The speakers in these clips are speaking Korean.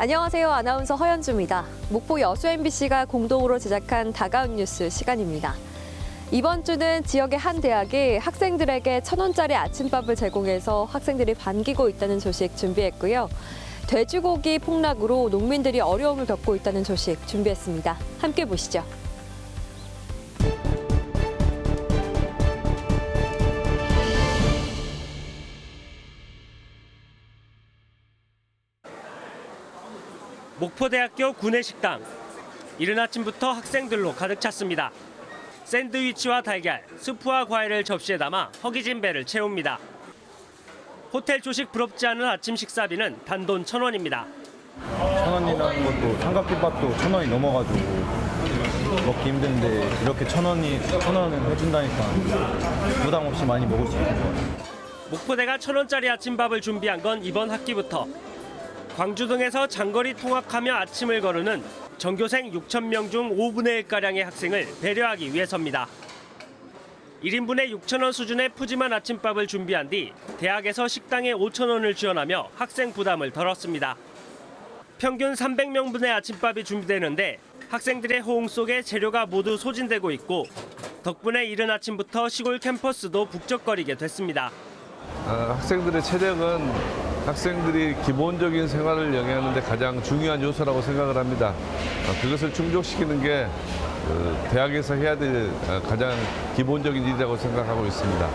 안녕하세요. 아나운서 허연주입니다. 목포 여수 MBC가 공동으로 제작한 다가온 뉴스 시간입니다. 이번 주는 지역의 한 대학이 학생들에게 1,000원짜리 아침밥을 제공해서 학생들이 반기고 있다는 소식 준비했고요. 돼지고기 폭락으로 농민들이 어려움을 겪고 있다는 소식 준비했습니다. 함께 보시죠. 목포대학교 구내식당. 이른 아침부터 학생들로 가득 찼습니다. 샌드위치와 달걀, 스프와 과일을 접시에 담아 허기진 배를 채웁니다. 호텔 조식 부럽지 않은 아침 식사비는 단돈 1,000원입니다. 1,000원이라는 것도 삼각김밥도 1,000원이 넘어가지고 먹기 힘든데 이렇게 1,000원은 해준다니까 부담 없이 많이 먹을 수 있는 것 같아요. 목포대가 1,000원짜리 아침밥을 준비한 건 이번 학기부터. 광주 등에서 장거리 통학하며 아침을 거르는 전교생 6,000명 중 5분의 1가량의 학생을 배려하기 위해서입니다. 1인분에 6,000원 수준의 푸짐한 아침밥을 준비한 뒤 대학에서 식당에 5,000원을 지원하며 학생 부담을 덜었습니다. 평균 300명분의 아침밥이 준비되는데 학생들의 호응 속에 재료가 모두 소진되고 있고 덕분에 이른 아침부터 시골 캠퍼스도 북적거리게 됐습니다. 학생들의 체력은 학생들이 기본적인 생활을 영위하는 데 가장 중요한 요소라고 생각을 합니다. 그것을 충족시키는 게 대학에서 해야 될 가장 기본적인 일이라고 생각하고 있습니다.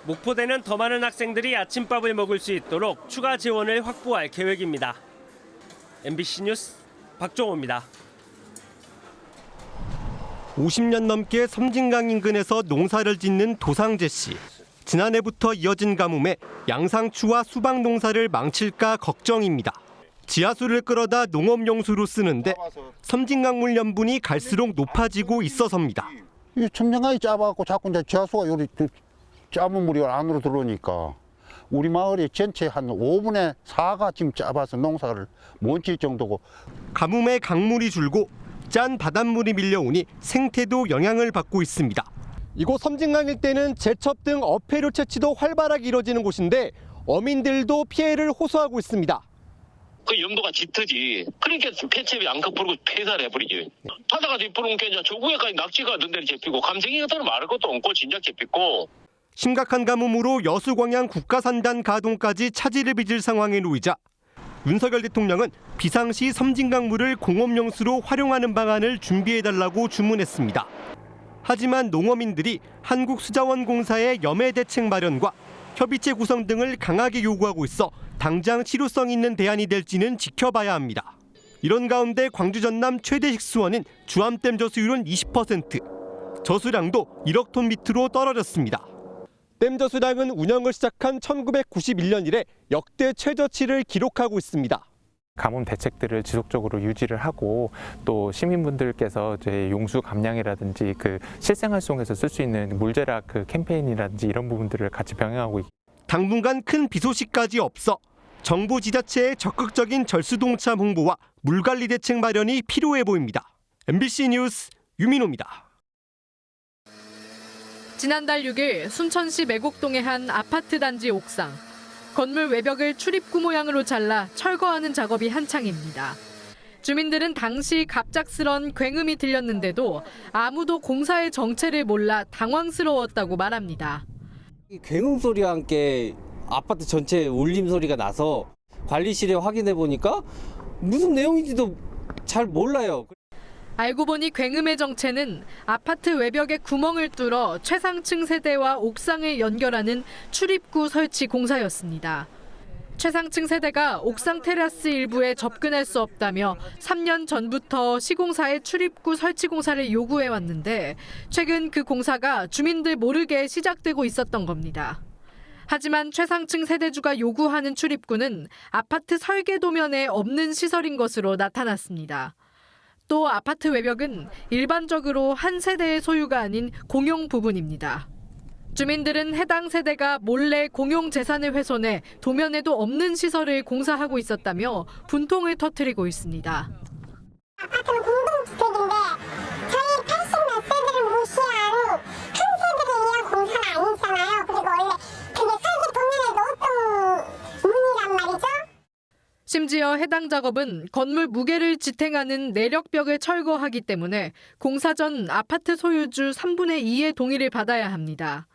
목포대는 더 많은 학생들이 아침밥을 먹을 수 있도록 추가 지원을 확보할 계획입니다. MBC 뉴스 박종호입니다. 50년 넘게 섬진강 인근에서 농사를 짓는 도상재 씨. 지난해부터 이어진 가뭄에 양상추와 수박 농사를 망칠까 걱정입니다. 지하수를 끌어다 농업용수로 쓰는데 섬진강물 염분이 갈수록 높아지고 있어서입니다. 이 섬진강이 작아갖고 자꾸 이제 지하수가 요리 작은 물이 안으로 들어오니까 우리 마을이 전체 한 5분의 4가 지금 작아서 농사를 못 질 정도고. 가뭄에 강물이 줄고 짠 바닷물이 밀려오니 생태도 영향을 받고 있습니다. 이곳 섬진강 일대는 제첩 등 어패류 채취도 활발하게 이뤄지는 곳인데 어민들도 피해를 호소하고 있습니다. 그 염도가 짙어지. 그러니까 폐첩이 안커 부르고 폐사를 해버리지. 바다가 뒤부른 게 이제 저 위에까지 낙지가 든데를 잡히고 감생이가 따로 말할 것도 없고 진작 잡히고. 심각한 가뭄으로 여수광양 국가산단 가동까지 차질을 빚을 상황에 놓이자 윤석열 대통령은 비상시 섬진강물을 공업용수로 활용하는 방안을 준비해달라고 주문했습니다. 하지만 농어민들이 한국수자원공사의 염해 대책 마련과 협의체 구성 등을 강하게 요구하고 있어 당장 실효성 있는 대안이 될지는 지켜봐야 합니다. 이런 가운데 광주 전남 최대 식수원인 주암댐 저수율은 20%, 저수량도 1억 톤 밑으로 떨어졌습니다. 댐 저수량은 운영을 시작한 1991년 이래 역대 최저치를 기록하고 있습니다. 가뭄 대책들을 지속적으로 유지를 하고 또 시민분들께서 이제 용수 감량이라든지 그 실생활 속에서 쓸 수 있는 물제락 그 캠페인이라든지 이런 부분들을 같이 병행하고 당분간 큰 비 소식까지 없어 정부 지자체의 적극적인 절수동참 홍보와 물관리 대책 마련이 필요해 보입니다. MBC 뉴스 유민호입니다. 지난달 6일 순천시 매곡동의 한 아파트 단지 옥상. 건물 외벽을 출입구 모양으로 잘라 철거하는 작업이 한창입니다. 주민들은 당시 갑작스런 굉음이 들렸는데도 아무도 공사의 정체를 몰라 당황스러웠다고 말합니다. 굉음 소리와 함께 아파트 전체에 울림 소리가 나서 관리실에 확인해 보니까 무슨 내용인지도 잘 몰라요. 알고 보니 굉음의 정체는 아파트 외벽에 구멍을 뚫어 최상층 세대와 옥상을 연결하는 출입구 설치 공사였습니다. 최상층 세대가 옥상 테라스 일부에 접근할 수 없다며 3년 전부터 시공사에 출입구 설치 공사를 요구해왔는데 최근 그 공사가 주민들 모르게 시작되고 있었던 겁니다. 하지만 최상층 세대주가 요구하는 출입구는 아파트 설계 도면에 없는 시설인 것으로 나타났습니다. 또 아파트 외벽은 일반적으로 한 세대의 소유가 아닌 공용 부분입니다. 주민들은 해당 세대가 몰래 공용 재산을 훼손해 도면에도 없는 시설을 공사하고 있었다며 분통을 터뜨리고 있습니다. 아파트는 공동주택인데 저희 80몇 세대를 무시한 한 세대를 위한 공사는 아니잖아요. 그리고 원래 그게 설계 도면에도 없던 문이란 말이죠. 심지어 해당 작업은 건물 무게를 지탱하는 내력벽을 철거하기 때문에 공사 전 아파트 소유주 3분의 2의 동의를 받아야 합니다.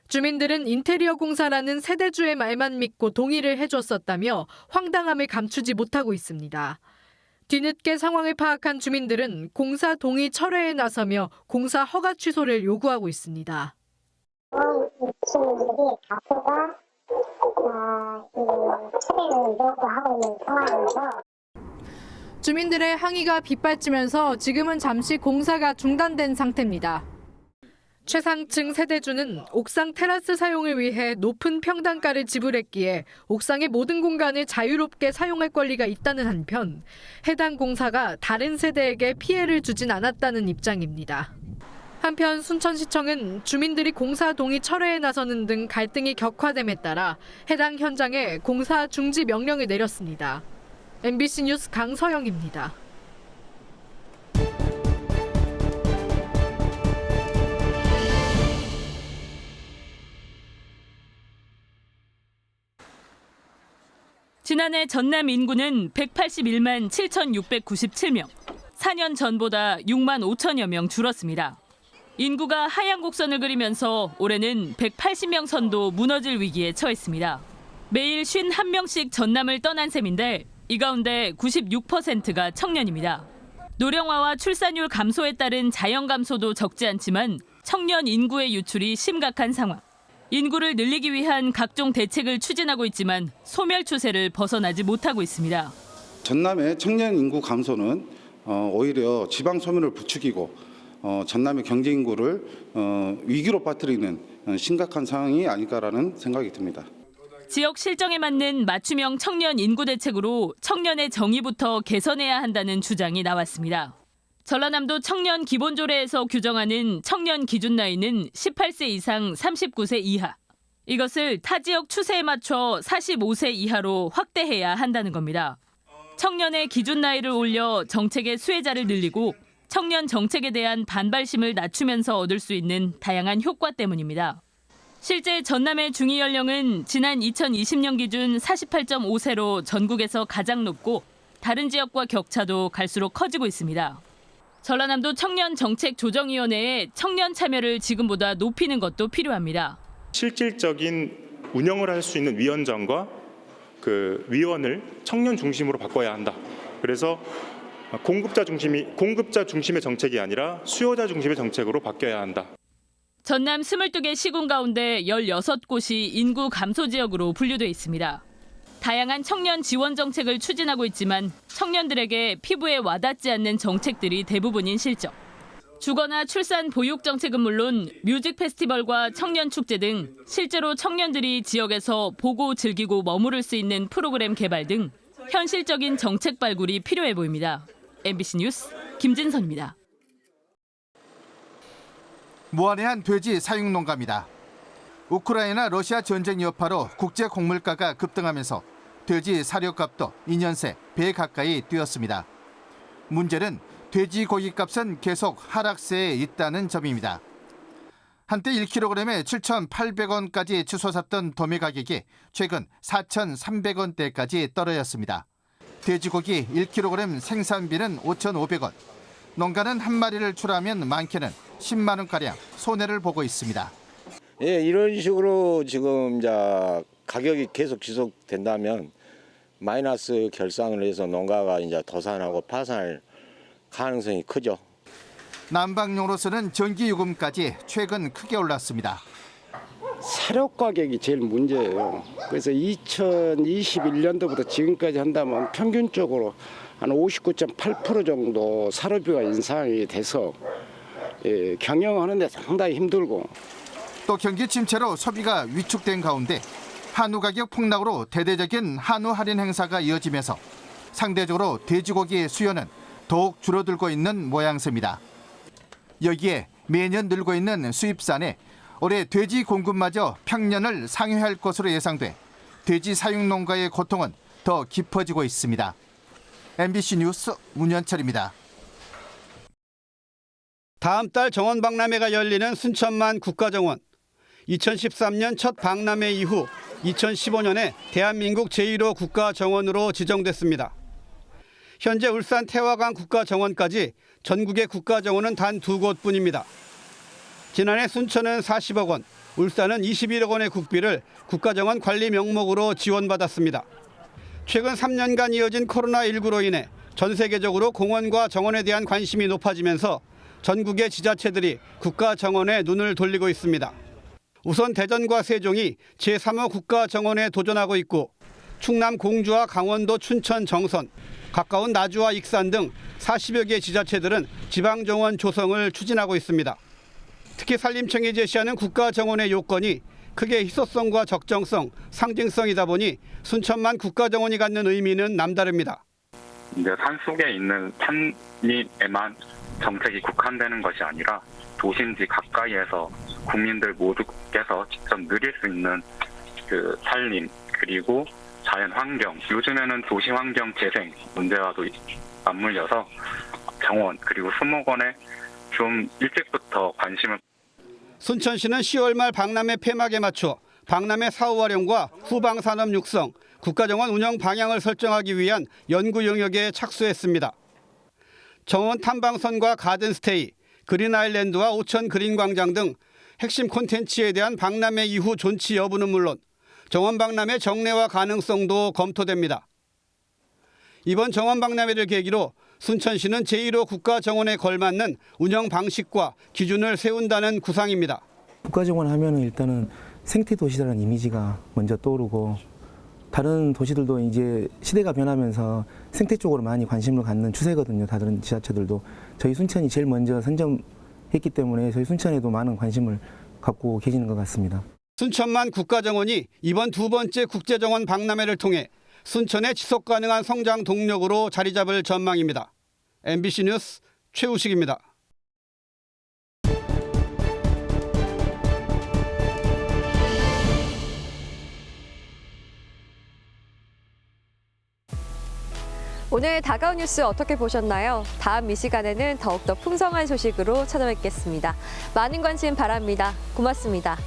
주민들은 인테리어 공사라는 세대주의 말만 믿고 동의를 해줬었다며 황당함을 감추지 못하고 있습니다. 뒤늦게 상황을 파악한 주민들은 공사 동의 철회에 나서며 공사 허가 취소를 요구하고 있습니다. 주민들이 다수가 철회를 요구하고 있는 상황에서 주민들의 항의가 빗발치면서 지금은 잠시 공사가 중단된 상태입니다. 최상층 세대주는 옥상 테라스 사용을 위해 높은 평당가를 지불했기에 옥상의 모든 공간을 자유롭게 사용할 권리가 있다는 한편 해당 공사가 다른 세대에게 피해를 주진 않았다는 입장입니다. 한편 순천시청은 주민들이 공사 동의 철회에 나서는 등 갈등이 격화됨에 따라 해당 현장에 공사 중지 명령을 내렸습니다. MBC 뉴스 강서영입니다. 지난해 전남 인구는 181만 7,697명, 4년 전보다 6만 5천여 명 줄었습니다. 인구가 하향 곡선을 그리면서 올해는 180명 선도 무너질 위기에 처했습니다. 매일 51명씩 전남을 떠난 셈인데 이 가운데 96%가 청년입니다. 노령화와 출산율 감소에 따른 자연 감소도 적지 않지만 청년 인구의 유출이 심각한 상황. 인구를 늘리기 위한 각종 대책을 추진하고 있지만 소멸 추세를 벗어나지 못하고 있습니다. 전남의 청년 인구 감소는 오히려 지방 소멸을 부추기고 전남의 경제 인구를 위기로 빠뜨리는 심각한 상황이 아닐까라는 생각이 듭니다. 지역 실정에 맞는 맞춤형 청년 인구 대책으로 청년의 정의부터 개선해야 한다는 주장이 나왔습니다. 전라남도 청년 기본조례에서 규정하는 청년 기준 나이는 18세 이상 39세 이하. 이것을 타 지역 추세에 맞춰 45세 이하로 확대해야 한다는 겁니다. 청년의 기준 나이를 올려 정책의 수혜자를 늘리고 청년 정책에 대한 반발심을 낮추면서 얻을 수 있는 다양한 효과 때문입니다. 실제 전남의 중위 연령은 지난 2020년 기준 48.5세로 전국에서 가장 높고 다른 지역과 격차도 갈수록 커지고 있습니다. 전라남도 청년정책조정위원회에 청년 참여를 지금보다 높이는 것도 필요합니다. 실질적인 운영을 할 수 있는 위원장과 그 위원을 청년 중심으로 바꿔야 한다. 그래서 공급자 중심의 정책이 아니라 수요자 중심의 정책으로 바뀌어야 한다. 전남 22개 시군 가운데 16곳이 인구 감소 지역으로 분류돼 있습니다. 다양한 청년 지원 정책을 추진하고 있지만 청년들에게 피부에 와닿지 않는 정책들이 대부분인 실정. 주거나 출산 보육 정책은 물론 뮤직 페스티벌과 청년 축제 등 실제로 청년들이 지역에서 보고 즐기고 머무를 수 있는 프로그램 개발 등 현실적인 정책 발굴이 필요해 보입니다. MBC 뉴스 김진선입니다. 무한해한 돼지 사육 농가입니다. 우크라이나 러시아 전쟁 여파로 국제 곡물가가 급등하면서 돼지 사료값도 2년 새 배 가까이 뛰었습니다. 문제는 돼지 고기값은 계속 하락세에 있다는 점입니다. 한때 1kg에 7,800원까지 치솟았던 도매 가격이 최근 4,300원대까지 떨어졌습니다. 돼지고기 1kg 생산비는 5,500원. 농가는 한 마리를 출하하면 많게는 10만 원가량 손해를 보고 있습니다. 예, 이런 식으로 지금 이제 가격이 계속 지속된다면 마이너스 결산을 해서 농가가 이제 도산하고 파산할 가능성이 크죠. 난방용으로서는 전기요금까지 최근 크게 올랐습니다. 사료 가격이 제일 문제예요. 그래서 2021년도부터 지금까지 한다면 평균적으로 한 59.8% 정도 사료비가 인상이 돼서 경영하는 데 상당히 힘들고 또 경기 침체로 소비가 위축된 가운데 한우 가격 폭락으로 대대적인 한우 할인 행사가 이어지면서 상대적으로 돼지고기 수요는 더욱 줄어들고 있는 모양새입니다. 여기에 매년 늘고 있는 수입산에 올해 돼지 공급마저 평년을 상회할 것으로 예상돼 돼지 사육 농가의 고통은 더 깊어지고 있습니다. MBC 뉴스 문현철입니다. 다음 달 정원 박람회가 열리는 순천만 국가정원. 2013년 첫 박람회 이후 2015년에 대한민국 제1호 국가정원으로 지정됐습니다. 현재 울산 태화강 국가정원까지 전국의 국가정원은 단 2곳뿐입니다. 지난해 순천은 40억 원, 울산은 21억 원의 국비를 국가정원 관리 명목으로 지원받았습니다. 최근 3년간 이어진 코로나19로 인해 전 세계적으로 공원과 정원에 대한 관심이 높아지면서 전국의 지자체들이 국가정원에 눈을 돌리고 있습니다. 우선 대전과 세종이 제3호 국가정원에 도전하고 있고 충남 공주와 강원도 춘천 정선, 가까운 나주와 익산 등 40여 개 지자체들은 지방정원 조성을 추진하고 있습니다. 특히 산림청이 제시하는 국가정원의 요건이 크게 희소성과 적정성, 상징성이다 보니 순천만 국가정원이 갖는 의미는 남다릅니다. 이제 산속에 있는 산림에만 정책이 국한되는 것이 아니라 도심지 가까이에서 국민들 모두께서 직접 누릴 수 있는 그 산림 그리고 자연 환경, 요즘에는 도시 환경 재생 문제와도 맞물려서 정원 그리고 수목원에 좀 일찍부터 관심을. 순천시는 10월 말 박람회 폐막에 맞춰 박람회 사후 활용과 후방 산업 육성, 국가정원 운영 방향을 설정하기 위한 연구 영역에 착수했습니다. 정원 탐방선과 가든스테이, 그린 아일랜드와 오천 그린 광장 등 핵심 콘텐츠에 대한 박람회 이후 존치 여부는 물론 정원 박람회 정례화 가능성도 검토됩니다. 이번 정원 박람회를 계기로 순천시는 제1호 국가정원에 걸맞는 운영 방식과 기준을 세운다는 구상입니다. 국가정원 하면은 일단은 생태 도시라는 이미지가 먼저 떠오르고 다른 도시들도 이제 시대가 변하면서 생태 쪽으로 많이 관심을 갖는 추세거든요. 다른 지자체들도 저희 순천이 제일 먼저 선점했기 때문에 저희 순천에도 많은 관심을 갖고 계시는 것 같습니다. 순천만 국가정원이 이번 두 번째 국제정원 박람회를 통해 순천의 지속 가능한 성장 동력으로 자리 잡을 전망입니다. MBC 뉴스 최우식입니다. 오늘 다가온 뉴스 어떻게 보셨나요? 다음 이 시간에는 더욱더 풍성한 소식으로 찾아뵙겠습니다. 많은 관심 바랍니다. 고맙습니다.